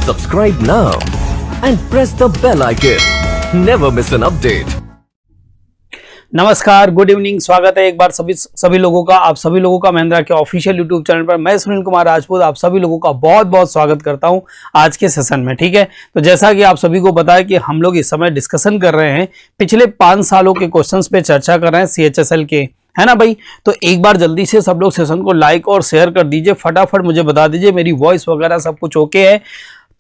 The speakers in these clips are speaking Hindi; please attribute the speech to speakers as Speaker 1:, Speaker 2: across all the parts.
Speaker 1: Subscribe now and press the bell icon. Never miss an update.
Speaker 2: नमस्कार, गुड इवनिंग। स्वागत है एक बार सभी लोगों का, आप सभी लोगों का महिंद्रा के ऑफिशियल यूट्यूब चैनल पर। मैं सुनील कुमार राजपूत आप सभी लोगों का बहुत बहुत स्वागत करता हूं आज के सेशन में। ठीक है, तो जैसा कि आप सभी को पता है कि हम लोग इस समय डिस्कशन कर रहे हैं, पिछले 5 सालों के क्वेश्चंस पे चर्चा कर रहे हैं CHSL के, है ना भाई। तो एक बार जल्दी से सब लोग सेशन को लाइक और शेयर कर दीजिए। फटाफट मुझे बता दीजिए मेरी वॉइस वगैरह सब कुछ ओके है,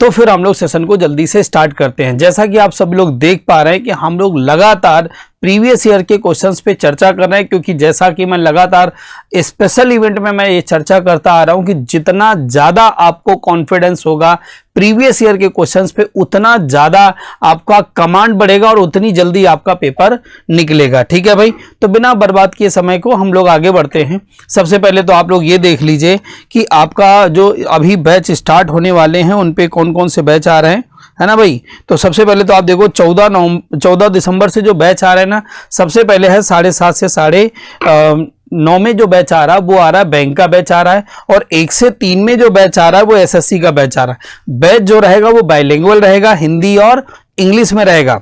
Speaker 2: तो फिर हम लोग सेशन को जल्दी से स्टार्ट करते हैं। जैसा कि आप सभी लोग देख पा रहे हैं कि हम लोग लगातार प्रीवियस ईयर के क्वेश्चंस पे चर्चा कर रहे हैं, क्योंकि जैसा कि मैं लगातार स्पेशल इवेंट में मैं ये चर्चा करता आ रहा हूं कि जितना ज्यादा आपको कॉन्फिडेंस होगा प्रीवियस ईयर के क्वेश्चंस पे, उतना ज्यादा आपका कमांड बढ़ेगा और उतनी जल्दी आपका पेपर निकलेगा। ठीक है भाई, तो बिना बर्बाद किए समय को हम लोग आगे बढ़ते हैं। सबसे पहले तो आप लोग ये देख लीजिए कि आपका जो अभी बैच स्टार्ट होने वाले हैं उन पे कौन कौन से बैच आ रहे हैं, है ना भाई। तो सबसे पहले तो आप देखो 14 दिसंबर से जो बैच आ रहे हैं ना, सबसे पहले है 7:30 से 9:30 में जो बैच आ रहा है वो आ रहा है बैंक का बैच आ रहा है, और 1 से 3 में जो बैच आ रहा है वो SSC का बैच आ रहा है। बैच जो रहेगा वो बाइलिंगुअल रहेगा, हिंदी और इंग्लिश में रहेगा।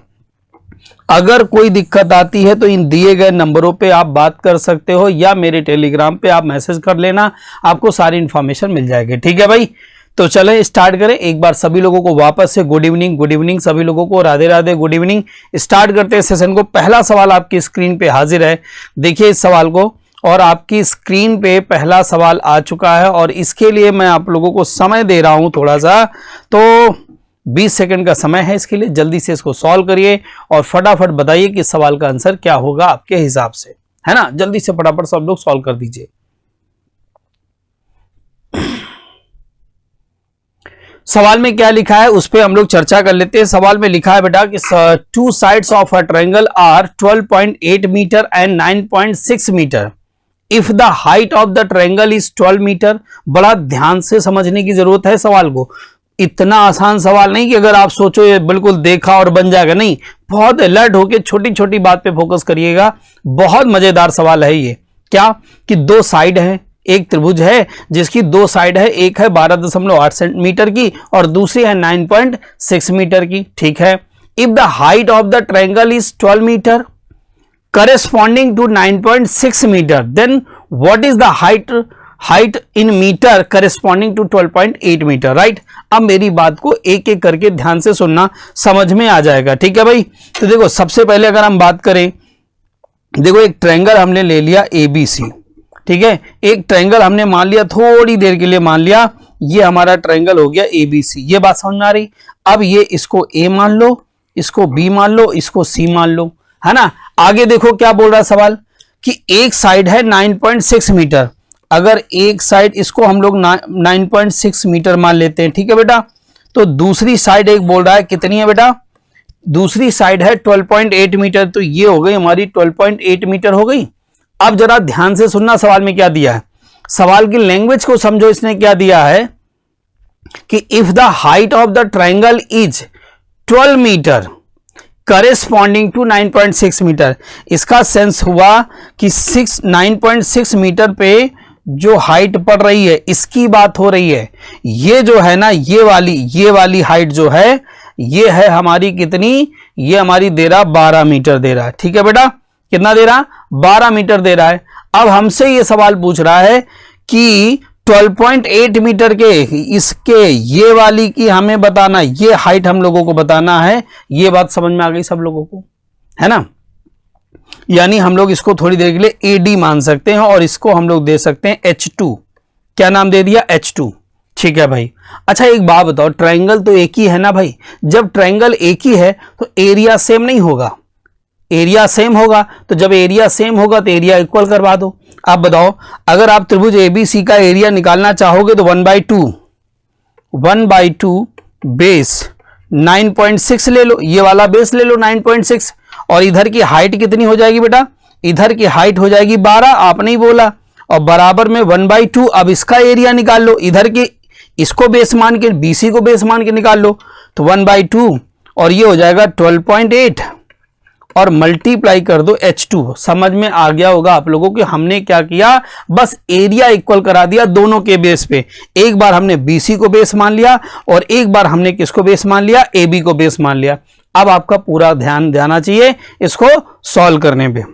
Speaker 2: अगर कोई दिक्कत आती है तो इन दिए गए नंबरों पे आप बात कर सकते हो, या मेरे टेलीग्राम पे आप मैसेज कर लेना, आपको सारी इंफॉर्मेशन मिल जाएगी। ठीक है भाई, तो चलें स्टार्ट करें। एक बार सभी लोगों को वापस से गुड इवनिंग सभी लोगों को, Radhe Radhe, good evening. Start करते हैं सेशन को। पहला सवाल आपकी स्क्रीन पे हाजिर है, देखिए इस सवाल को, और आपकी स्क्रीन पे पहला सवाल आ चुका है, और इसके लिए मैं आप लोगों को समय दे रहा हूं थोड़ा सा, तो 20 सेकंड का समय है इसके लिए। जल्दी से इसको सॉल्व करिए और फटाफट बताइए कि सवाल का आंसर क्या होगा आपके हिसाब से, है ना। जल्दी से फटाफट सब लोग सॉल्व कर दीजिए। सवाल में क्या लिखा है उस पे हम लोग चर्चा कर लेते हैं। सवाल में लिखा है बेटा कि 2 sides of a triangle are 12.8 metre and 9.6 metre if the height of the triangle is 12 metre. बड़ा ध्यान से समझने की जरूरत है सवाल को। इतना आसान सवाल नहीं कि अगर आप सोचो ये बिल्कुल देखा और बन जाएगा, नहीं, बहुत अलर्ट होकर छोटी छोटी बात पे फोकस करिएगा। बहुत मजेदार सवाल है ये। क्या कि 2 साइड है, एक त्रिभुज है जिसकी 2 साइड है, एक है 12.8 सेंटीमीटर की और दूसरी है 9.6 मीटर की। ठीक है, if the height of the triangle is 12 metre corresponding to 9.6 metre, then what is the height in metre corresponding to 12.8 metre, right. अब मेरी बात को एक एक करके ध्यान से सुनना, समझ में आ जाएगा। ठीक है भाई, तो देखो सबसे पहले अगर हम बात करें, देखो एक ट्रायंगल हमने ले लिया ABC। ठीक है, एक ट्रायंगल हमने मान लिया, थोड़ी देर के लिए मान लिया, ये हमारा ट्रायंगल हो गया ABC। ये बात समझ में आ रही। अब ये इसको A मान लो, इसको B मान लो, इसको C मान लो, है ना। आगे देखो क्या बोल रहा है सवाल कि एक साइड है 9.6 मीटर। अगर एक साइड इसको हम लोग 9.6 मीटर मान लेते हैं, ठीक है बेटा, तो दूसरी साइड एक बोल रहा है कितनी है बेटा, दूसरी साइड है 12.8 मीटर, तो ये हो गई हमारी 12.8 मीटर हो गई। अब जरा ध्यान से सुनना सवाल में क्या दिया है, सवाल की लैंग्वेज को समझो। इसने क्या दिया है कि if the height of the triangle is 12 metre corresponding to 9.6 metre, इसका सेंस हुआ कि 9.6 मीटर पे जो हाइट पड़ रही है इसकी बात हो रही है। ये जो है ना, ये वाली हाइट जो है, ये है हमारी कितनी, ये हमारी दे रहा 12 मीटर दे रहा है। ठीक है बेटा, कितना दे रहा, 12 मीटर दे रहा है। अब हमसे ये सवाल पूछ रहा है कि 12.8 मीटर के इसके ये वाली की हमें बताना, ये हाइट हम लोगों को बताना है। ये बात समझ में आ गई सब लोगों को, है ना। यानी हम लोग इसको थोड़ी देर के लिए AD मान सकते हैं और इसको हम लोग दे सकते हैं H2। क्या नाम दे दिया, H2। ठीक है भाई। अच्छा एक बात बताओ, ट्रायंगल तो एक ही है ना भाई। जब ट्रायंगल एक ही है तो एरिया सेम नहीं होगा, एरिया सेम होगा, तो जब एरिया सेम होगा तो एरिया इक्वल करवा दो। आप बताओ, अगर आप त्रिभुज ABC का एरिया निकालना चाहोगे तो 1/2 बेस 9.6 ले लो, ये वाला बेस ले लो 9.6, और इधर की हाइट कितनी हो जाएगी बेटा, इधर की हाइट हो जाएगी 12, आपने ही बोला, और बराबर में 1/2। अब इसका एरिया निकाल लो, इधर की इसको बेस मान के BC को बेस मान के निकाल लो, तो 1/2 और ये हो जाएगा 12.8, और मल्टीप्लाई कर दो H2। समझ में आ गया होगा आप लोगों को हमने क्या किया, बस एरिया इक्वल करा दिया दोनों के बेस पे। एक बार हमने BC को बेस मान लिया और एक बार हमने किसको बेस मान लिया, AB को बेस मान लिया। अब आपका पूरा ध्यान देना चाहिए इसको सॉल्व करने पे।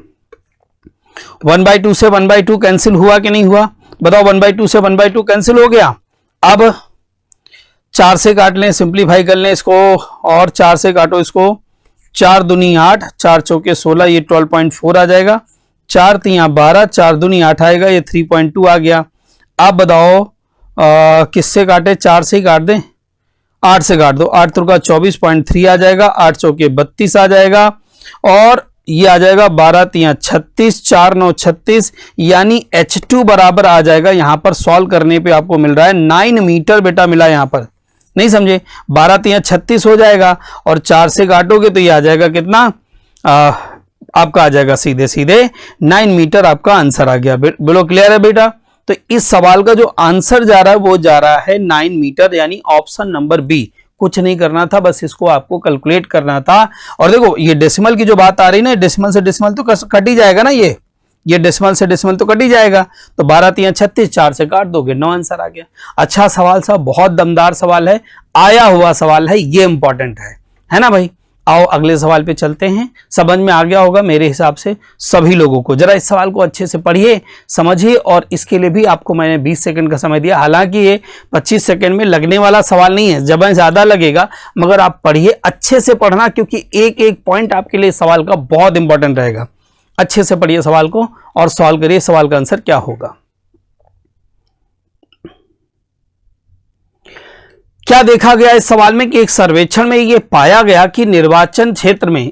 Speaker 2: 1/2 से 1/2 कैंसिल हुआ कि नहीं हुआ, बताओ। 1/2 से 1/2 कैंसिल हो गया। अब 4 से काट लें, सिंप्लीफाई कर लें इसको, और 4 से काटो इसको। 4 दूनी 8, 4 चौके 16, ये 12.4 आ जाएगा। 4 तियां 12, 4 दूनी 8 आएगा, ये 3.2 आ गया। अब बताओ किससे काटे, 4 से ही काट दें, 8 से काट दो। 8 तुर्का 24.3 आ जाएगा, 8 चौके 32 आ जाएगा, और ये आ जाएगा 12 तियां 36, 4 9 36, यानी H2 बराबर आ जाएगा। यहां पर सॉल्व करने पे आपको मिल रहा है 9 मीटर बेटा मिला। यहां पर नहीं समझे, 12 तियां 36 हो जाएगा, और 4 से काटोगे तो ये आ जाएगा कितना, आपका आ जाएगा सीधे सीधे 9 मीटर। आपका आंसर आ गया। बोलो क्लियर है बेटा। तो इस सवाल का जो आंसर जा रहा है वो जा रहा है 9 मीटर, यानी ऑप्शन नंबर बी। कुछ नहीं करना था, बस इसको आपको कैलकुलेट करना था। और देखो ये डेसिमल की जो बात आ रही ना, डेसिमल से डेसिमल तो कट ही जाएगा ना, ये डेसिमल से डेसिमल तो कट ही जाएगा। तो 12 तियां 36, 4 से काट दोगे, 9 आंसर आ गया। अच्छा सवाल साहब, बहुत दमदार सवाल है, आया हुआ सवाल है, ये इंपॉर्टेंट है ना भाई। आओ अगले सवाल पे चलते हैं। समझ में आ गया होगा मेरे हिसाब से सभी लोगों को। जरा इस सवाल को अच्छे से पढ़िए, समझिए, और इसके लिए भी आपको मैंने 20 सेकंड का समय दिया। हालांकि ये 25 सेकंड में लगने वाला सवाल नहीं है, जब ज्यादा लगेगा, मगर आप पढ़िए, अच्छे से पढ़ना, क्योंकि एक एक पॉइंट आपके लिए सवाल का बहुत इंपॉर्टेंट रहेगा। अच्छे से पढ़िए सवाल को और सॉल्व करिए, सवाल का आंसर क्या होगा। क्या देखा गया इस सवाल में कि एक सर्वेक्षण में यह पाया गया कि निर्वाचन क्षेत्र में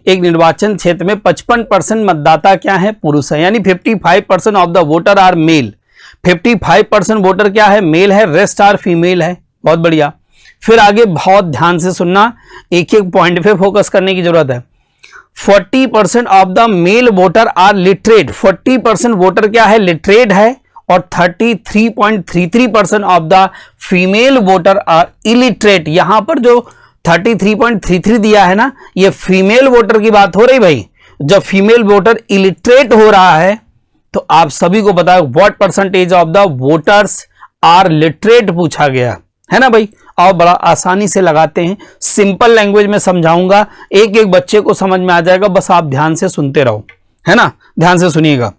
Speaker 2: 55% मतदाता क्या है, पुरुष है, यानी 55% of the voter are male. 55% voter क्या है, मेल है, रेस्ट आर फीमेल है। बहुत बढ़िया। फिर आगे बहुत ध्यान से सुनना, एक एक पॉइंट पे फोकस करने की जरूरत है। 40% of the male voter are literate. 40% voter क्या है, लिटरेट है, और 33.33% of the female voter are illiterate. यहां पर जो 33.33 दिया है ना, ये फीमेल वोटर की बात हो रही भाई। जब फीमेल वोटर इलिटरेट हो रहा है तो आप सभी को पता है what percentage of the voters are literate पूछा गया है ना भाई। आओ बड़ा आसानी से लगाते हैं, सिंपल लैंग्वेज में समझाऊंगा, एक एक बच्चे को समझ में आ जाएगा, बस आप ध्यान से सुनते रहो, है ना। ध्यान से सुनिएगा।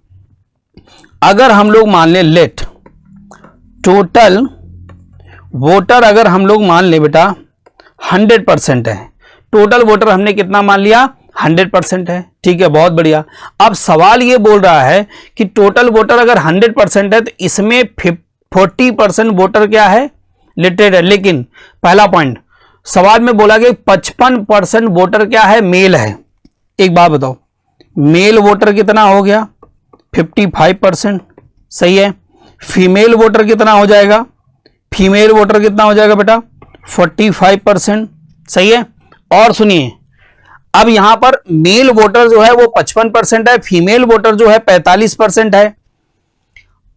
Speaker 2: अगर हम लोग मान लें लेट टोटल वोटर, अगर हम लोग मान ले बेटा 100% है, टोटल वोटर हमने कितना मान लिया, 100% है, ठीक है, बहुत बढ़िया। अब सवाल ये बोल रहा है कि टोटल वोटर अगर 100% है तो इसमें 40% वोटर क्या है, लिटरेट है। लेकिन पहला पॉइंट सवाल में बोला गया 55% वोटर क्या है, मेल है। एक बात बताओ, मेल वोटर कितना हो गया, 55%, सही है। फीमेल वोटर कितना हो जाएगा, फीमेल वोटर कितना हो जाएगा बेटा, 45%, सही है। और सुनिए, अब यहां पर मेल वोटर जो है वो 55% है, फीमेल वोटर जो है 45% है।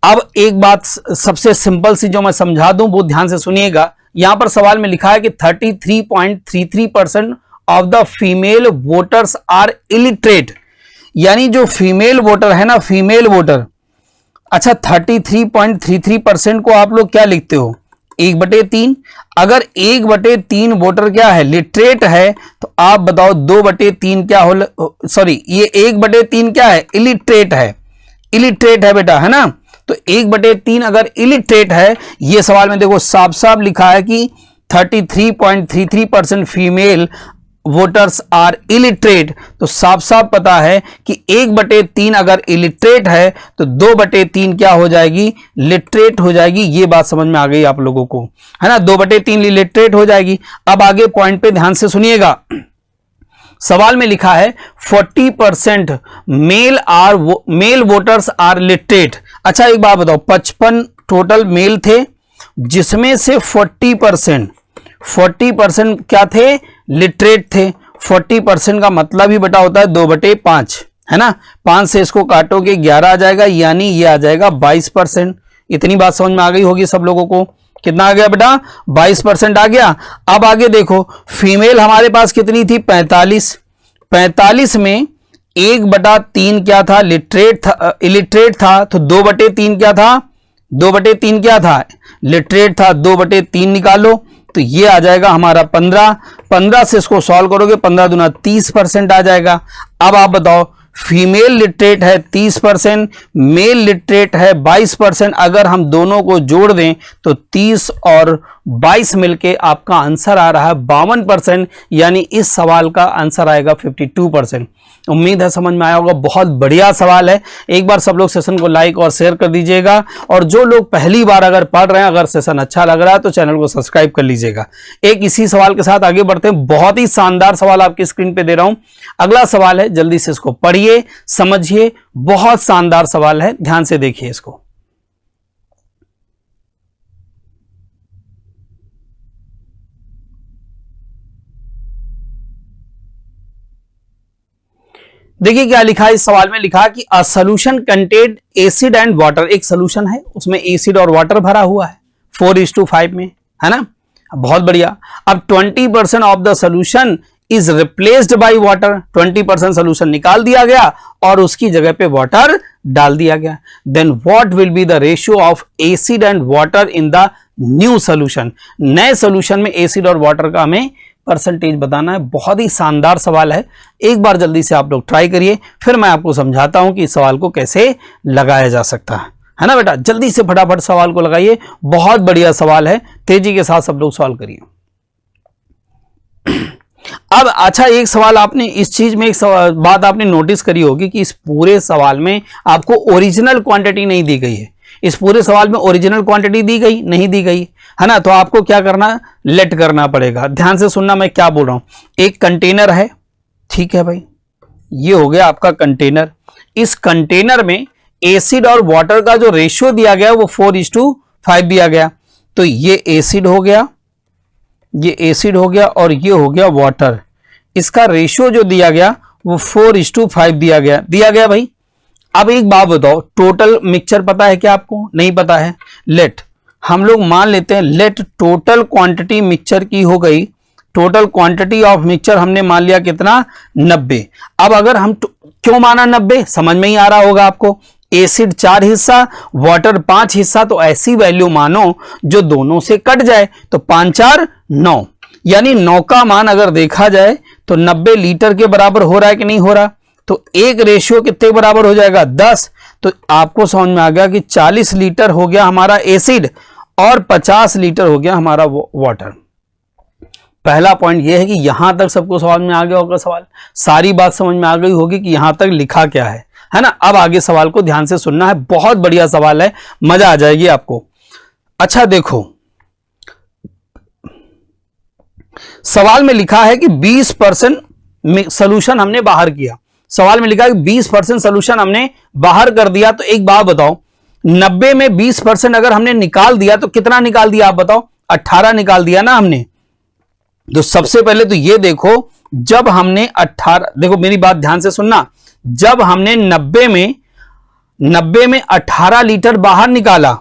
Speaker 2: अब एक बात सबसे सिंपल सी जो मैं समझा दूं वो ध्यान से सुनिएगा। यहां पर सवाल में लिखा है कि 33.33% of the female voters are illiterate, यानी जो फीमेल वोटर है ना, फीमेल वोटर, अच्छा 33.33% को आप लोग क्या लिखते हो, 1/3। अगर 1/3 वोटर क्या है, लिटरेट है, तो आप बताओ 2/3 क्या हो, सॉरी ये 1/3 क्या है, इलिटरेट है, इलिटरेट है बेटा, है ना। तो 1/3 अगर इलिटरेट है, ये सवाल में देखो साफ साफ लिखा है कि 33.33% फीमेल वोटर्स आर इलिटरेट, तो साफ साफ पता है कि 1/3 अगर इलिटरेट है तो 2/3 क्या हो जाएगी, लिटरेट हो जाएगी। ये बात समझ में आ गई आप लोगों को, है ना, 2/3 लिटरेट हो जाएगी। अब आगे पॉइंट पे ध्यान से सुनिएगा। सवाल में लिखा है 40% मेल वोटर्स आर लिटरेट। अच्छा एक बात बताओ, 55 टोटल मेल थे, जिसमें से 40% क्या थे, लिटरेट थे। 40% का मतलब ही बेटा होता है 2/5, है ना। 5 से इसको काटोगे 11 आ जाएगा, यानी ये आ जाएगा 22%। इतनी बात समझ में आ गई होगी सब लोगों को। कितना आ गया बेटा, 22% आ गया। अब आगे देखो, फीमेल हमारे पास कितनी थी, 45 में 1/3 क्या था, इलिटरेट था, तो 2/3 क्या था, 2/3 क्या था, लिटरेट था, 2/3 निकालो तो ये आ जाएगा हमारा 15 से इसको सॉल्व करोगे 15 दूना 30% आ जाएगा। अब आप बताओ, फीमेल लिटरेट है 30%, मेल लिटरेट है 22%, अगर हम दोनों को जोड़ दें तो 30 और 22 मिलके आपका आंसर आ रहा है 52%, यानी इस सवाल का आंसर आएगा 52%। उम्मीद है समझ में आया होगा, बहुत बढ़िया सवाल है। एक बार सब लोग सेशन को लाइक और शेयर कर दीजिएगा, और जो लोग पहली बार अगर पढ़ रहे हैं, अगर सेशन अच्छा लग रहा है तो चैनल को सब्सक्राइब कर लीजिएगा। एक इसी सवाल के साथ आगे बढ़ते हैं, बहुत ही शानदार सवाल आपकी स्क्रीन पे दे रहा हूं। अगला सवाल है, जल्दी से इसको पढ़िए, समझिए, बहुत शानदार सवाल है, ध्यान से देखिए इसको। देखिए क्या लिखा है इस सवाल में, लिखा कि a solution contained acid and water, एक सोल्यूशन है उसमें एसिड और वाटर भरा हुआ है 4:5 में, है ना, बहुत बढ़िया। अब 20% of the solution is replaced by water, 20% solution निकाल दिया गया और उसकी जगह पे वाटर डाल दिया गया। Then what will be the ratio of acid and water in the new solution, नए सोल्यूशन में एसिड और वाटर का हमें परसेंटेज बताना है। बहुत ही शानदार सवाल है, एक बार जल्दी से आप लोग ट्राई करिए, फिर मैं आपको समझाता हूं कि इस सवाल को कैसे लगाया जा सकता है ना बेटा। जल्दी से फटाफट सवाल को लगाइए, बहुत बढ़िया सवाल है, तेजी के साथ सब लोग सवाल करिए। अब अच्छा, एक सवाल आपने इस चीज में, एक बात आपने नोटिस करी होगी कि इस पूरे सवाल में आपको ओरिजिनल क्वांटिटी नहीं दी गई है। इस पूरे सवाल में ओरिजिनल क्वांटिटी दी गई नहीं दी गई, है ना, तो आपको क्या करना, लेट करना पड़ेगा। ध्यान से सुनना मैं क्या बोल रहा हूं। एक कंटेनर है, ठीक है भाई, ये हो गया आपका कंटेनर। इस कंटेनर में एसिड और वाटर का जो रेशियो दिया गया वो 4:5 दिया गया, तो ये एसिड हो गया, ये एसिड हो गया और ये हो गया वाटर। इसका रेशियो जो दिया गया वो 4:5 दिया गया भाई। अब एक बात बताओ, टोटल मिक्सचर पता है क्या आपको? नहीं पता है। लेट हम लोग मान लेते हैं, लेट टोटल क्वांटिटी मिक्सचर की हो गई, टोटल क्वांटिटी ऑफ मिक्सचर हमने मान लिया कितना, 90। अब अगर हम क्यों माना 90, समझ में ही आ रहा होगा आपको। एसिड 4 हिस्सा, वाटर 5 हिस्सा, तो ऐसी वैल्यू मानो जो दोनों से कट जाए, तो 5 4 9, यानी 9 का मान अगर देखा जाए तो 90 लीटर के बराबर हो रहा है कि नहीं हो रहा। तो एक रेशियो कितने बराबर हो जाएगा, 10। तो आपको समझ में आ गया कि 40 लीटर हो गया हमारा एसिड और 50 लीटर हो गया हमारा वाटर। पहला पॉइंट यह है कि यहां तक सबको समझ में आ गया होगा, सवाल सारी बात समझ में आ गई होगी कि यहां तक लिखा क्या है ना। अब आगे सवाल को ध्यान से सुनना है, बहुत बढ़िया सवाल है, मजा आ जाएगी आपको। अच्छा देखो, सवाल में लिखा है कि 20% सोल्यूशन हमने बाहर किया। सवाल में लिखा है कि 20% सोल्यूशन हमने बाहर कर दिया, तो एक बात बताओ, 90 में 20% अगर हमने निकाल दिया तो कितना निकाल दिया आप बताओ, 18 निकाल दिया ना हमने। तो सबसे पहले तो ये देखो, जब हमने 18, देखो मेरी बात ध्यान से सुनना, जब हमने 90 में 18 लीटर बाहर निकाला,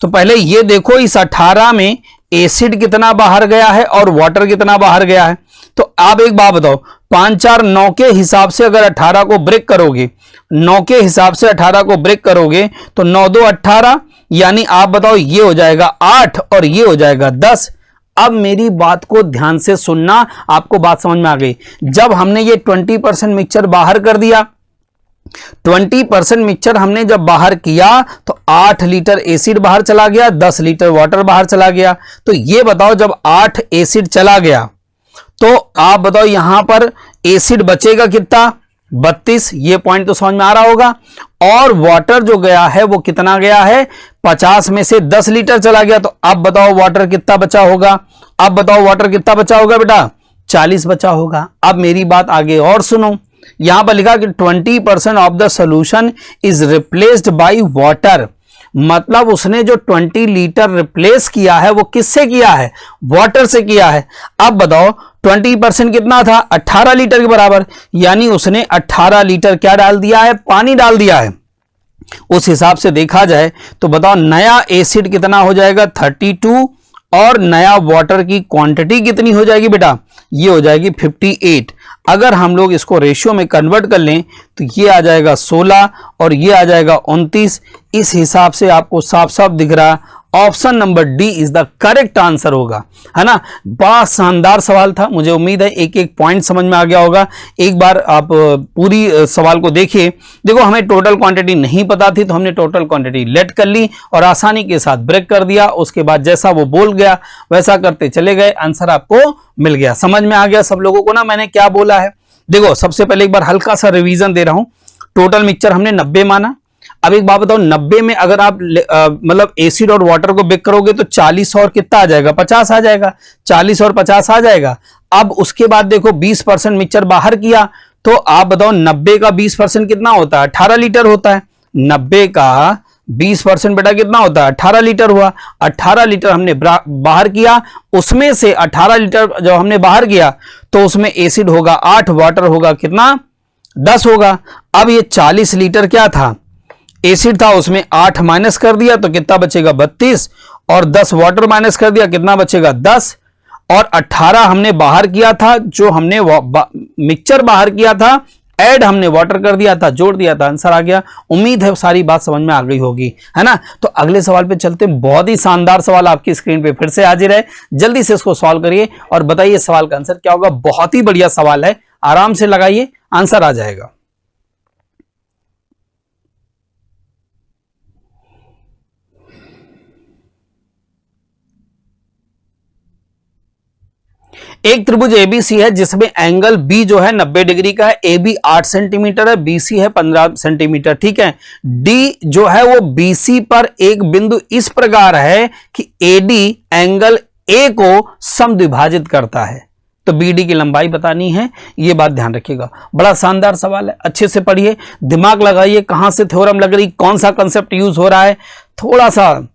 Speaker 2: तो पहले ये देखो इस 18 में एसिड कितना बाहर गया है और वाटर कितना बाहर गया है। तो आप एक बात बताओ, 5 4 9 के हिसाब से अगर 18 को ब्रेक करोगे, 9 के हिसाब से 18 को ब्रेक करोगे तो 9 2 18, यानी आप बताओ ये हो जाएगा 8 और ये हो जाएगा 10। अब मेरी बात को ध्यान से सुनना, आपको बात समझ में आ गई। जब हमने ये 20% मिक्सचर बाहर कर दिया, 20% मिक्सचर हमने जब बाहर किया तो 8 लीटर एसिड बाहर चला गया, 10 लीटर वाटर बाहर चला गया। तो ये बताओ, जब 8 एसिड चला गया तो आप बताओ यहां पर एसिड बचेगा कितना, 32। ये पॉइंट तो समझ में आ रहा होगा। और वाटर जो गया है वो कितना गया है, 50 में से 10 लीटर चला गया। तो अब बताओ वाटर कितना बचा होगा, अब बताओ वाटर कितना बचा होगा बेटा, 40 बचा होगा। अब मेरी बात आगे और सुनो, यहां पर लिखा कि 20% of the solution is replaced by water, मतलब उसने जो 20 लीटर रिप्लेस किया है वो किससे किया है, वाटर से किया है। अब बताओ 20% कितना था, 18 लीटर के बराबर, यानी उसने 18 लीटर क्या डाल दिया है, पानी डाल दिया है। उस हिसाब से देखा जाए तो बताओ नया एसिड कितना हो जाएगा, 32, और नया वाटर की क्वांटिटी कितनी हो जाएगी बेटा, ये हो जाएगी 58। अगर हम लोग इसको रेशियो में कन्वर्ट कर लें तो ये आ जाएगा 16 और ये आ जाएगा 29। इस हिसाब से आपको साफ साफ दिख रहा है option number D is the correct answer होगा, है ना। बड़ा शानदार सवाल था, मुझे उम्मीद है एक एक पॉइंट समझ में आ गया होगा। एक बार आप पूरी सवाल को देखिए। देखो हमें टोटल क्वांटिटी नहीं पता थी तो हमने टोटल क्वांटिटी लेट कर ली और आसानी के साथ ब्रेक कर दिया। उसके बाद जैसा वो बोल गया वैसा करते चले गए, आंसर आपको मिल गया। समझ में आ गया सब लोगों को ना मैंने क्या बोला है। देखो सबसे पहले एक बार हल्का सा रिवीजन दे रहा हूं। टोटल मिक्सचर हमने 90 माना। अब एक बात बताओ, 90 में अगर आप मतलब एसिड और वाटर को बेक करोगे तो 40 और कितना आ जाएगा, 50 आ जाएगा। 40 और 50 आ जाएगा। अब उसके बाद देखो 20% मिक्सचर बाहर किया तो आप बताओ 90 का 20% कितना होता है, 18 लीटर होता है। 90 का 20% बेटा कितना होता है, 18 लीटर हुआ। 18 लीटर हमने बाहर किया, उसमें से 18 लीटर जब हमने बाहर किया तो उसमें एसिड होगा 8, वाटर होगा कितना 10 होगा। अब ये 40 लीटर क्या था, एसिड था, उसमें 8 माइनस कर दिया तो कितना बचेगा 32 और 10 वाटर माइनस कर दिया कितना बचेगा 10 और 18 हमने बाहर किया था, जो हमने मिक्सचर बाहर किया था, ऐड हमने वाटर कर दिया था, जोड़ दिया था, आंसर आ गया। उम्मीद है सारी बात समझ में आ गई होगी, है ना। तो अगले सवाल पे चलते हैं। बहुत ही शानदार सवाल आपकी स्क्रीन पे फिर से हाजिर है, जल्दी से इसको सॉल्व करिए और बताइए सवाल का आंसर क्या होगा। बहुत ही बढ़िया सवाल है, आराम से लगाइए, आंसर आ जाएगा। एक त्रिभुज एबीसी है जिसमें एंगल बी जो है 90 डिग्री का है, ए बी 8 सेंटीमीटर है, बीसी है 15 सेंटीमीटर, ठीक है। डी जो है वो बीसी पर एक बिंदु इस प्रकार है कि एडी एंगल ए को समद्विभाजित करता है। तो बीडी की लंबाई बतानी है, ये बात ध्यान रखिएगा। बड़ा शानदार सवाल है, अच्छे से पढ़िए, दिमाग लगाइए, कहां से थ्योरम लग रही, कौन सा कंसेप्ट यूज हो रहा है। थोड़ा सा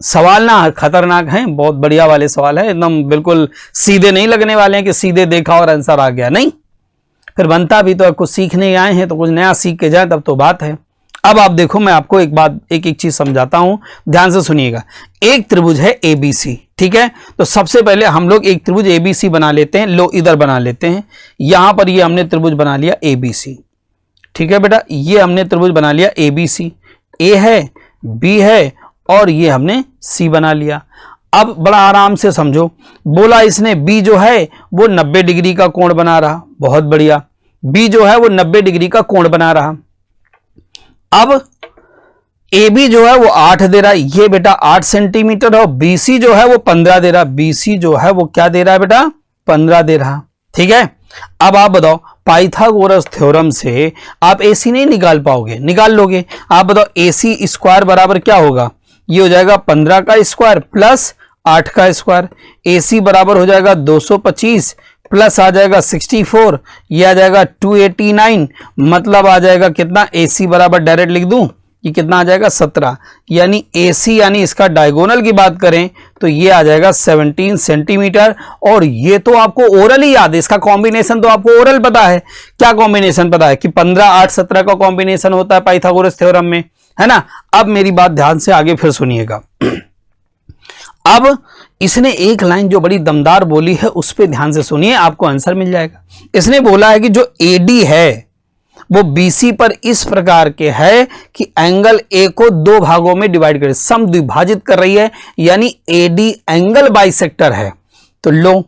Speaker 2: सवाल ना खतरनाक है, बहुत बढ़िया वाले सवाल है, एकदम बिल्कुल सीधे नहीं लगने वाले हैं कि सीधे देखा और आंसर आ गया, नहीं। फिर बनता भी तो कुछ सीखने आए हैं तो कुछ नया सीख के जाए तब तो बात है। अब आप देखो मैं आपको एक बात एक एक चीज समझाता हूं, ध्यान से सुनिएगा। एक त्रिभुज है एबीसी, ठीक है। तो सबसे पहले हम लोग एक त्रिभुज एबीसी बना लेते हैं। लो इधर बना लेते हैं, यहां पर ये हमने त्रिभुज बना लिया एबीसी, ठीक है बेटा। ये हमने त्रिभुज बना लिया एबीसी, ए है, बी है और ये हमने सी बना लिया। अब बड़ा आराम से समझो, बोला इसने बी जो है वो 90 डिग्री का कोण बना रहा, बहुत बढ़िया। बी जो है वो 90 डिग्री का कोण बना रहा। अब ए बी जो है वो 8 दे रहा है, ये बेटा 8 सेंटीमीटर, और बीसी जो है वो 15 दे रहा, बीसी जो है वो क्या दे रहा है बेटा 15 दे रहा, ठीक है। अब आप बताओ पाइथागोरस थ्योरम से आप एसी नहीं निकाल पाओगे, निकाल लोगे। आप बताओ एसी स्क्वायर बराबर क्या होगा, ये हो जाएगा 15 का स्क्वायर प्लस 8 का स्क्वायर। एसी बराबर हो जाएगा 225 प्लस आ जाएगा 64, ये आ जाएगा 289, मतलब आ जाएगा कितना, एसी बराबर डायरेक्ट लिख दूं, ये कितना आ जाएगा 17। यानी एसी यानी इसका डायगोनल की बात करें तो ये आ जाएगा 17 सेंटीमीटर। और ये तो आपको ओरल ही याद है, इसका कॉम्बिनेशन तो आपको ओरल पता है। क्या कॉम्बिनेशन पता है कि 15, 8, 17 का कॉम्बिनेशन होता है पाइथागोरस थ्योरम में, है ना। अब मेरी बात ध्यान से आगे फिर सुनिएगा। अब इसने एक लाइन जो बड़ी दमदार बोली है उस पर ध्यान से सुनिए, आपको आंसर मिल जाएगा। इसने बोला है कि जो एडी है वो बीसी पर इस प्रकार के है कि एंगल ए को दो भागों में डिवाइड करे, समद्विभाजित कर रही है, यानी एडी एंगल बाइसेक्टर है। तो लो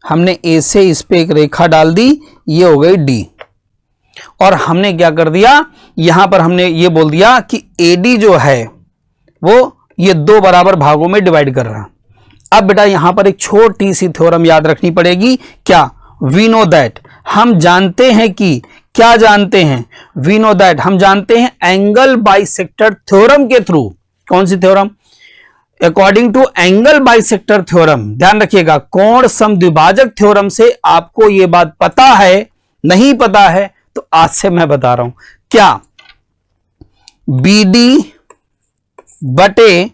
Speaker 2: हमने ए से इस पे एक रेखा डाल दी, ये हो गई डी, और हमने क्या कर दिया, यहां पर हमने ये बोल दिया कि एडी जो है वो ये दो बराबर भागों में डिवाइड कर रहा। अब बेटा यहां पर एक छोटी सी थ्योरम याद रखनी पड़ेगी। क्या, वी नो दैट, हम जानते हैं कि, क्या जानते हैं, वी नो दैट, हम जानते हैं एंगल बाइसेक्टर थ्योरम के थ्रू। कौन सी theorem, according to angle bisector theorem. ध्यान रखिएगा, कोण समद्विभाजक थ्योरम से आपको यह बात पता है, नहीं पता है तो आज से मैं बता रहा हूं। क्या, बीडी बटे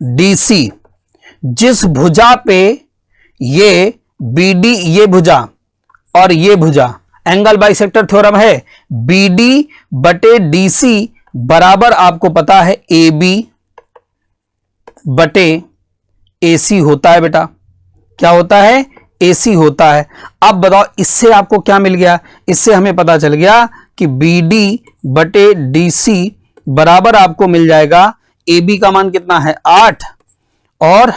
Speaker 2: डीसी, जिस भुजा पे ये बीडी, ये भुजा और ये भुजा, एंगल बाइसेक्टर थ्योरम है, बीडी बटे डीसी बराबर आपको पता है ए बी बटे एसी होता है बेटा। क्या होता है, AC होता है। अब बताओ इससे आपको क्या मिल गया, इससे हमें पता चल गया कि BD बटे DC बराबर आपको मिल जाएगा, AB का मान कितना है 8 और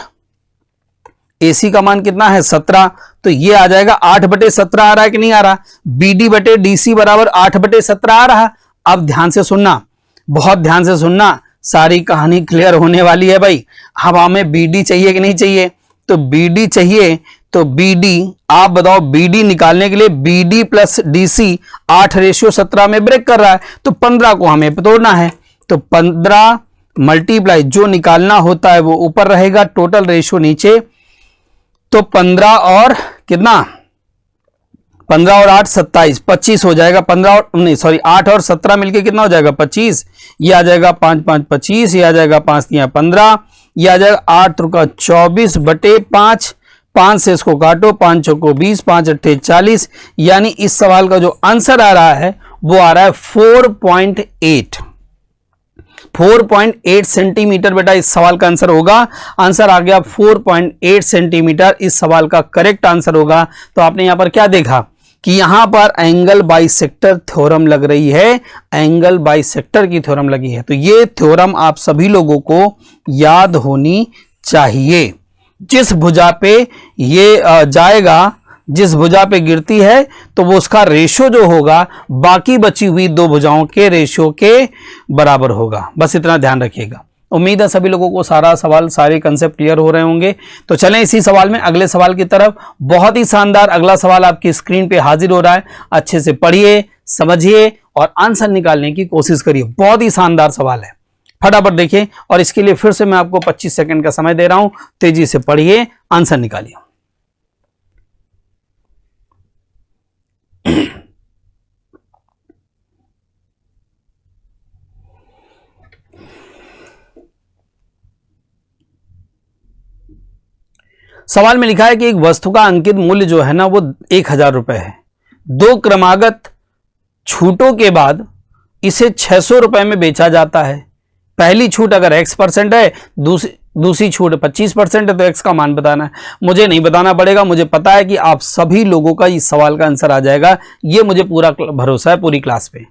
Speaker 2: AC का मान कितना है 17, तो ये आ जाएगा 8/17 आ रहा है कि नहीं आ रहा, BD बटे DC बराबर 8/17 आ रहा। अब ध्यान से सुनना, बहुत ध्यान से सुनना, सारी कहानी क्लियर होने वाली है भाई। अब हमें BD चाहिए कि नहीं चाहिए, तो BD चाहिए, तो BD आप बताओ, BD निकालने के लिए BD प्लस DC 8:17 में ब्रेक कर रहा है, तो 15 को हमें तोड़ना है, तो 15 मल्टीप्लाई जो निकालना होता है वो ऊपर रहेगा, टोटल रेशियो नीचे, तो 15 और कितना, 15 और 8 27, 25 हो जाएगा, 15 और नहीं सॉरी 8 और 17 मिलके कितना हो जाएगा 25, ये आ जाएगा 5 5 25, ये आ जाएगा 5 3 15, ये आ जाएगा 8 त्रिका 24 बटे 5, 5 से इसको काटो, 5 चौको 20, 5 अट्ठे 40, यानी इस सवाल का जो आंसर आ रहा है वो आ रहा है 4.8 सेंटीमीटर। बेटा इस सवाल का आंसर होगा, आंसर आ गया 4.8 सेंटीमीटर, इस सवाल का करेक्ट आंसर होगा। तो आपने यहां पर क्या देखा कि यहां पर एंगल बाइसेक्टर थ्योरम लग रही है, एंगल बाइसेक्टर की थ्योरम लगी है, तो ये थ्योरम आप सभी लोगों को याद होनी चाहिए। जिस भुजा पे ये जाएगा, जिस भुजा पे गिरती है, तो वो उसका रेशो जो होगा बाकी बची हुई दो भुजाओं के रेशो के बराबर होगा। बस इतना ध्यान रखिएगा। उम्मीद है सभी लोगों को सारा सवाल, सारे कंसेप्ट क्लियर हो रहे होंगे। तो चलें इसी सवाल में अगले सवाल की तरफ। बहुत ही शानदार अगला सवाल आपकी स्क्रीन पे हाजिर हो रहा है, अच्छे से पढ़िए, समझिए और आंसर निकालने की कोशिश करिए। बहुत ही शानदार सवाल है, फटाफट देखिए। और इसके लिए फिर से मैं आपको 25 सेकंड का समय दे रहा हूं, तेजी से पढ़िए, आंसर निकालिए। सवाल में लिखा है कि एक वस्तु का अंकित मूल्य जो है ना वो 1000 रुपए है। दो क्रमागत छूटों के बाद इसे 600 रुपए में बेचा जाता है। पहली छूट अगर x% है, दूसरी छूट 25% है, तो x का मान बताना है। मुझे नहीं बताना पड़ेगा, मुझे पता है कि आप सभी लोगों का इस सवाल का आंसर आ जाएगा, ये मुझे पूरा भरोसा है पूरी क्लास पे।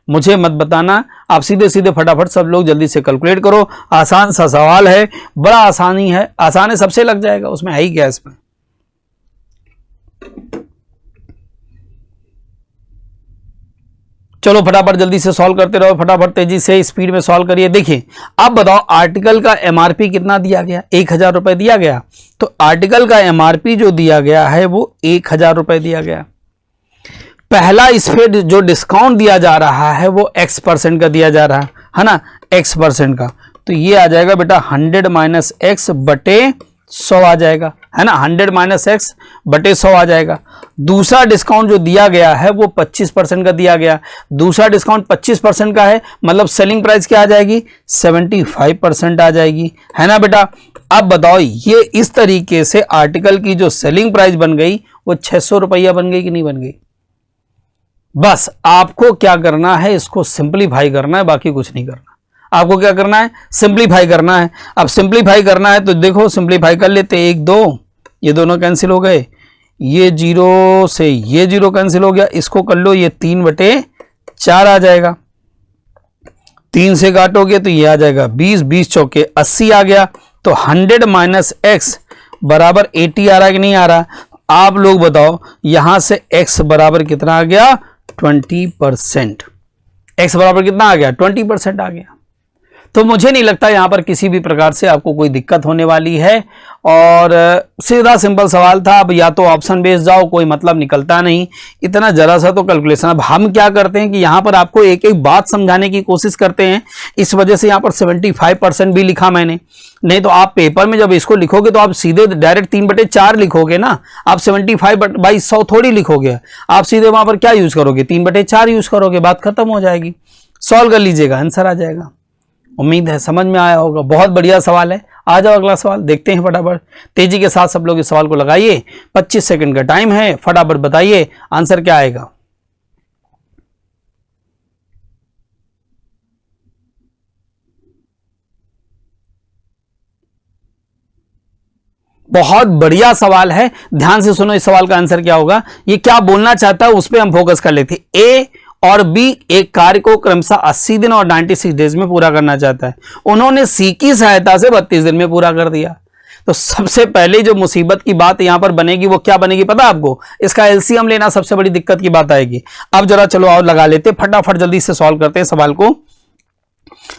Speaker 2: मुझे मत बताना, आप सीधे सीधे फटाफट सब लोग जल्दी से कैलकुलेट करो। आसान सा सवाल है, बड़ा आसानी है, आसान है, सबसे लग जाएगा, उसमें है ही क्या इसमें। चलो फटाफट जल्दी से सॉल्व करते रहो, फटाफट तेजी से स्पीड में सॉल्व करिए। देखिए अब बताओ आर्टिकल का एमआरपी कितना दिया गया, 1000 रुपए दिया गया, तो आर्टिकल का एमआरपी जो दिया गया है वो 1000 रुपए दिया गया। पहला इस पे जो डिस्काउंट दिया जा रहा है वो x% का दिया जा रहा है ना, x% का, तो ये आ जाएगा बेटा 100 माइनस x बटे 100 आ जाएगा, है ना, 100 माइनस x बटे 100 आ जाएगा। दूसरा डिस्काउंट जो दिया गया है वो 25% का दिया गया। दूसरा डिस्काउंट 25% का है, मतलब सेलिंग प्राइस क्या आ जाएगी, 75% आ जाएगी, है ना बेटा। अब बताओ ये इस तरीके से आर्टिकल की जो सेलिंग प्राइस बन गई वो 600 रुपया बन गई कि नहीं बन गई। बस आपको क्या करना है, इसको सिंपलीफाई करना है, बाकी कुछ नहीं करना। आपको क्या करना है, सिंपलीफाई करना है। अब सिंपलीफाई करना है तो देखो सिंपलीफाई कर लेते, 1 2 ये दोनों कैंसिल हो गए, ये 0 से ये 0 कैंसिल हो गया, इसको कर लो, ये 3/4 आ जाएगा। 3 से काटोगे तो ये आ जाएगा 20, 20 चौके 80 आ गया। तो 100 माइनस x बराबर 80 आ रहा है कि नहीं आ रहा। आप लोग बताओ यहां से x बराबर कितना आ गया, 20%। x बराबर कितना आ गया, 20% आ गया। तो मुझे नहीं लगता यहां पर किसी भी प्रकार से आपको कोई दिक्कत होने वाली है, और सीधा सिंपल सवाल था। अब या तो ऑप्शन बेस जाओ, कोई मतलब निकलता नहीं, इतना जरा सा तो कैलकुलेशन। अब हम क्या करते हैं कि यहां पर आपको एक एक बात समझाने की कोशिश करते हैं, इस वजह से यहां पर 75% भी लिखा मैंने। नहीं तो आप पेपर में जब इसको लिखोगे तो आप सीधे डायरेक्ट 3/4 लिखोगे ना, आप 75/100 थोड़ी लिखोगे। आप सीधे वहां पर क्या यूज करोगे, 3/4 यूज करोगे, बात खत्म हो जाएगी। सॉल्व कर लीजिएगा, आंसर आ जाएगा। उम्मीद है समझ में आया होगा, बहुत बढ़िया सवाल है। आ जाओ अगला सवाल देखते हैं फटाफट, तेजी के साथ सब लोग इस सवाल को लगाइए। 25 सेकंड का टाइम है, फटाफट बताइए आंसर क्या आएगा। बहुत बढ़िया सवाल है, ध्यान से सुनो इस सवाल का आंसर क्या होगा। ये क्या बोलना चाहता है उस पर हम फोकस कर लेते हैं। ए और बी एक कार्य को क्रमशः 80 दिन और 96 डेज में पूरा करना चाहता है। उन्होंने सी की सहायता से 32 दिन में पूरा कर दिया। तो सबसे पहले जो मुसीबत की बात यहां पर बनेगी वो क्या बनेगी पता है आपको? इसका एलसीएम लेना सबसे बड़ी दिक्कत की बात आएगी। अब जरा चलो आओ लगा लेते, फटाफट जल्दी से सॉल्व करते हैं सवाल को।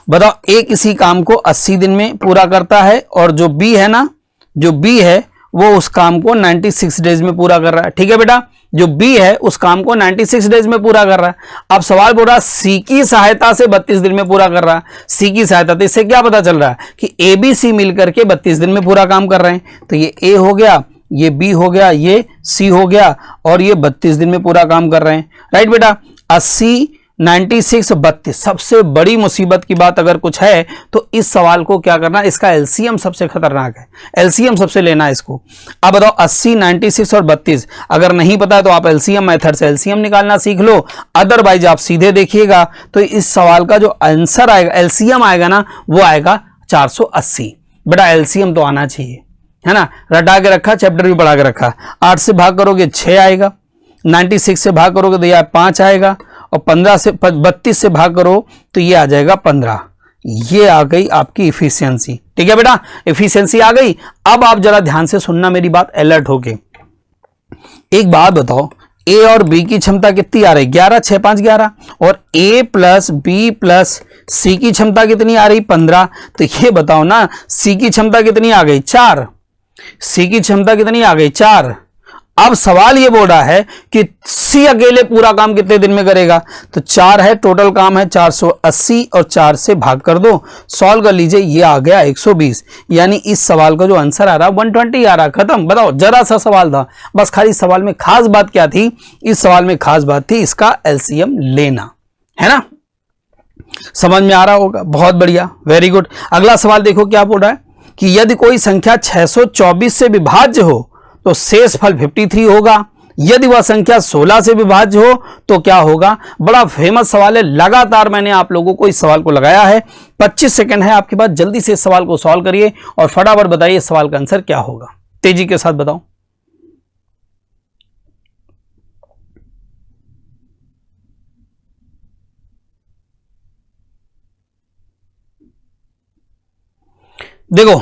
Speaker 2: बताओ, ए किसी काम को 80 दिन में पूरा करता है और जो बी है ना, जो बी है वो उस काम को 96 डेज में पूरा कर रहा है। ठीक है बेटा, जो बी है उस काम को 96 डेज में पूरा कर रहा है। अब सवाल बोल रहा है सी की सहायता से 32 दिन में पूरा कर रहा है। सी की सहायता, तो इससे क्या पता चल रहा है कि ए बी सी मिलकर के 32 दिन में पूरा काम कर रहे हैं। तो ये ए हो गया, ये बी हो गया, ये सी हो गया और ये 32 दिन में पूरा काम कर रहे हैं। राइट बेटा, 80 96 32, सबसे बड़ी मुसीबत की बात अगर कुछ है तो इस सवाल को क्या करना, इसका एलसीएम सबसे खतरनाक है, एलसीएम सबसे लेना है इसको। अब बताओ 80 96 और 32, अगर नहीं पता है तो आप एलसीएम मेथड से एलसीएम निकालना सीख लो, अदरवाइज आप सीधे देखिएगा तो इस सवाल का जो आंसर आएगा, एलसीएम आएगा ना, वो आएगा 480। बेटा एलसीएम तो आना चाहिए, है ना, रटा के रखा, चैप्टर भी पढ़ा के रखा। 8 से भाग करोगे 6 आएगा, 96 से भाग करोगे तो यह 5 आएगा और 15 से 32 से भाग करो तो ये आ जाएगा 15। ये आ गई आपकी इफिशियंसी। ठीक है बेटा, इफिशियंसी आ गई। अब आप जरा ध्यान से सुनना मेरी बात, अलर्ट होके। एक बात बताओ, ए और बी की क्षमता कितनी आ रही? 11 6 5 11, और ए प्लस बी प्लस सी की क्षमता कितनी आ रही? 15। तो ये बताओ ना, सी की क्षमता कितनी आ गई? 4। सी की क्षमता कितनी आ गई? 4। अब सवाल ये बोल रहा है कि सी अकेले पूरा काम कितने दिन में करेगा? तो 4 है टोटल काम है, 480 और 4 से भाग कर दो, सॉल्व कर लीजिए, ये आ गया 120। यानी इस सवाल का जो आंसर आ रहा है 120 आ रहा। खत्म। बताओ, जरा सा सवाल था, बस खाली सवाल में खास बात क्या थी? इस सवाल में खास बात थी इसका एलसीएम लेना, है ना। समझ में आ रहा होगा, बहुत बढ़िया, वेरी गुड। अगला सवाल देखो क्या बोल रहा है कि यदि कोई संख्या 624 से विभाज्य हो तो शेष फल 53 होगा। यदि वह संख्या 16 से विभाज्य हो तो क्या होगा? बड़ा फेमस सवाल है, लगातार मैंने आप लोगों को इस सवाल को लगाया है। 25 सेकंड है आपके पास, जल्दी से इस सवाल को सॉल्व करिए और फटाफट बताइए इस सवाल का आंसर क्या होगा, तेजी के साथ बताओ। देखो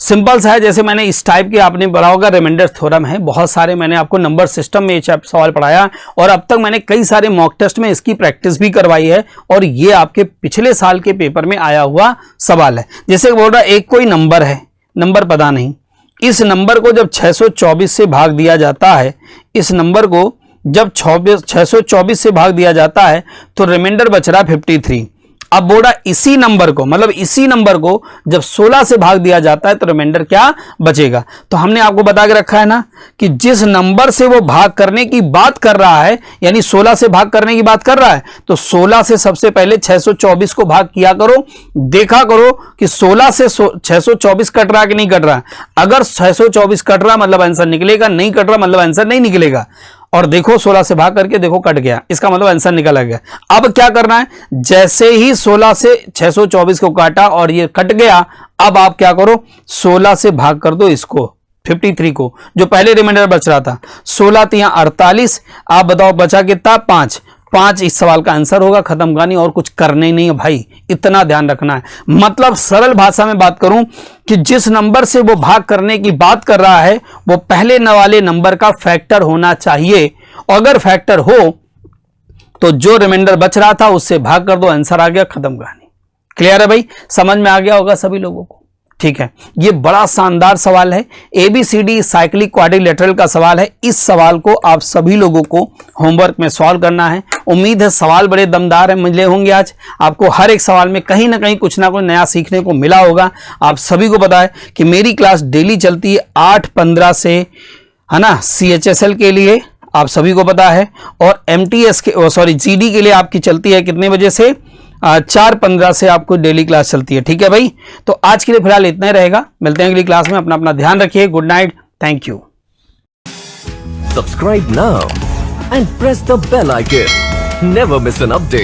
Speaker 2: सिंपल सा है, जैसे मैंने इस टाइप के आपने पढ़ा होगा, रिमाइंडर थ्योरम है, बहुत सारे मैंने आपको नंबर सिस्टम में ये सवाल पढ़ाया और अब तक मैंने कई सारे मॉक टेस्ट में इसकी प्रैक्टिस भी करवाई है और ये आपके पिछले साल के पेपर में आया हुआ सवाल है। जैसे बोल रहा एक कोई नंबर है, नंबर पता नहीं, इस नंबर को जब 624 से भाग दिया जाता है, इस नंबर को जब 624 से भाग दिया जाता है तो रिमाइंडर बच रहा 53। अब बोला इसी नंबर को, मतलब इसी नंबर को जब 16 से भाग दिया जाता है तो रिमाइंडर क्या बचेगा? तो हमने आपको बता के रखा है ना कि जिस नंबर से वो भाग करने की बात कर रहा है, यानी 16 से भाग करने की बात कर रहा है, तो 16 से सबसे पहले 624 को भाग किया करो, देखा करो कि 16 से 624 कट रहा है कि नहीं कट रहा। अगर 624 कट रहा मतलब आंसर निकलेगा, नहीं कट रहा मतलब आंसर नहीं निकलेगा। और देखो 16 से भाग करके देखो कट गया, इसका मतलब आंसर निकल गया। अब क्या करना है, जैसे ही 16 से 624 को काटा और ये कट गया, अब आप क्या करो, 16 से भाग कर दो इसको 53 को, जो पहले रिमाइंडर बच रहा था। 16 तिया 48, आप बताओ बचा कितना? 5। 5 इस सवाल का आंसर होगा। खत्म कहानी, और कुछ करने ही नहीं है भाई, इतना ध्यान रखना है। मतलब सरल भाषा में बात करूं कि जिस नंबर से वो भाग करने की बात कर रहा है वो पहले वाले नंबर का फैक्टर होना चाहिए, अगर फैक्टर हो तो जो रिमाइंडर बच रहा था उससे भाग कर दो, आंसर आ गया, खत्म कहानी। क्लियर है भाई? समझ में आ गया होगा सभी लोगों को। ठीक है, ये बड़ा शानदार सवाल है, ABCD साइक्लिक क्वाड्रिलेटरल का सवाल है। इस सवाल को आप सभी लोगों को होमवर्क में सॉल्व करना है। उम्मीद है सवाल बड़े दमदार हैं मिले होंगे आज आपको, हर एक सवाल में कहीं ना कहीं कुछ ना कुछ नया सीखने को मिला होगा। आप सभी को पता है कि मेरी क्लास डेली चलती है 8:15 से, है ना, CHSL के लिए आप सभी को पता है, और MTS के GD के लिए आपकी चलती है कितने बजे से? 4:15 से आपको डेली क्लास चलती है। ठीक है भाई, तो आज के लिए फिलहाल इतना ही रहेगा, मिलते हैं अगली क्लास में। अपना ध्यान रखिए, good night, thank you.
Speaker 1: Subscribe now and press the bell icon. Never miss an update.